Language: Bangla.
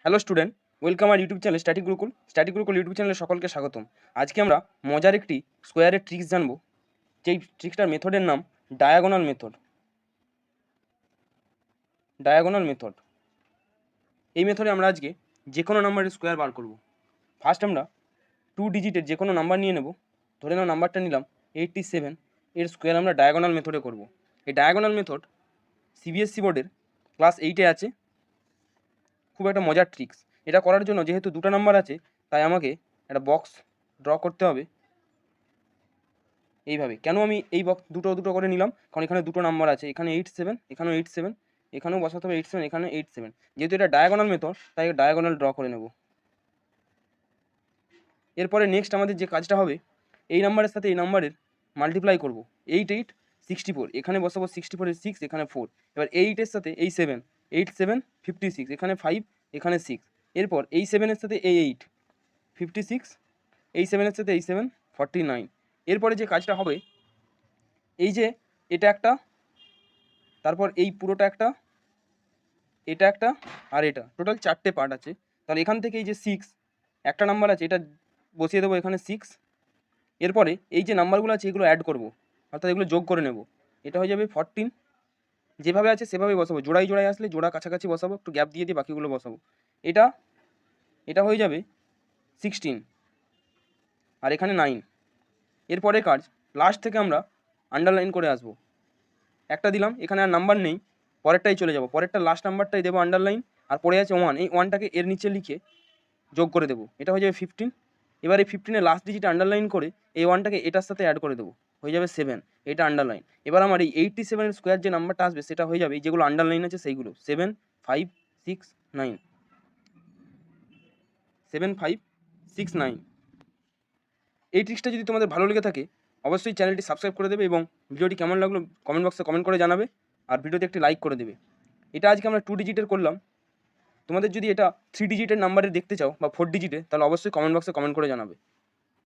Hello student, welcome our YouTube channel static Gurukul YouTube চ্যানেলে সকলকে স্বাগতম। আজকে আমরা মজার একটি স্কোয়ারের ট্রিক্স জানবো, যেই ট্রিক্সটার মেথডের নাম ডায়াগোনাল মেথড। এই মেথডে আমরা আজকে যে কোনো নাম্বারের স্কোয়ার বার করব। ফার্স্ট আমরা 2 ডিজিটের যে কোনো নাম্বার নিয়ে নেব। ধরে নাও নাম্বারটা নিলাম 87, এর স্কোয়ার আমরা ডায়াগোনাল মেথডে করব। এই ডায়াগোনাল মেথড সিবিএসসি বোর্ডের ক্লাস 8-এ আছে। খুব একটা মজার ট্রিক্স। এটা করার জন্য যেহেতু দুটো নাম্বার আছে, তাই আমাকে একটা বক্স ড্র করতে হবে এইভাবে। কেন আমি এই বক্স দুটো দুটো করে নিলাম? কারণ এখানে দুটো নাম্বার আছে, এখানে 87, এখানেও 87, এখানেও বসাতে হবে 87, এখানে 87। যেহেতু এটা ডায়াগোনাল মেথড, তাই ডায়াগোনাল ড্র করে নেব। এরপরে নেক্সট আমাদের যে কাজটা হবে, এই নাম্বারের সাথে এই নাম্বারের মাল্টিপ্লাই করব। 8 8 64, এখানে বসাবো 64 এর 6, এখানে 4। এবার 8-এর সাথে এই 7, 8 7 56, এখানে 5, এখানে 6। এরপর এই 7-এর সাথে এই 8, 56, এই 7-এর সাথে এই 7, 49। এরপরে যে কাজটা হবে, এই যে এটা একটা, তারপর এই পুরোটা একটা, এটা একটা, আর এটা, টোটাল 4টে পার্ট আছে। তাহলে এখান থেকে এই যে 6 একটা নাম্বার আছে, এটা বসিয়ে দেবো এখানে 6। এরপরে এই যে নাম্বারগুলো আছে এগুলো অ্যাড করব, অর্থাৎ এগুলো যোগ করে নেব। এটা হয়ে যাবে 14। যেভাবে আছে সেভাবেই বসাবো, জোড়ায় জোড়ায় আসলে জোড়া কাছাকাছি বসাবো, একটু গ্যাপ দিয়ে দিয়ে বাকিগুলো বসাবো। এটা এটা হয়ে যাবে 16, আর এখানে 9। এরপরে কাজ, লাস্ট থেকে আমরা আন্ডারলাইন করে আসবো। একটা দিলাম, এখানে আর নাম্বার নেই, পরেরটাই চলে যাব, পরেরটা লাস্ট নাম্বারটাই দেবো আন্ডারলাইন, আর পড়ে আছে 1, এই 1টাকে এর নিচে লিখে যোগ করে দেবো। এটা হয়ে যাবে 15। এবার এই 15-এর লাস্ট ডিজিট আন্ডারলাইন করে এই 1টাকে এটার সাথে অ্যাড করে দেবো, হয়ে যাবে 7, এটা আন্ডারলাইন। এবার আমার এই 87-এর স্কোয়ার যে নাম্বারটা আসবে সেটা হয়ে যাবে, এই যেগুলো আন্ডারলাইন আছে সেইগুলো 7 5 6 9, 7 5 6 9। এই ট্রিক্সটা যদি তোমাদের ভালো লেগে থাকে, অবশ্যই চ্যানেলটি সাবস্ক্রাইব করে দেবে এবং ভিডিওটি কেমন লাগলো কমেন্ট বক্সে কমেন্ট করে জানাবে, আর ভিডিওতে একটি লাইক করে দেবে। এটা আজকে আমরা 2 ডিজিটের করলাম। তোমাদের যদি এটা 3 ডিজিটের নাম্বারে দেখতে চাও বা 4 ডিজিটের, তাহলে অবশ্যই কমেন্ট বক্সে কমেন্ট করে জানাবে।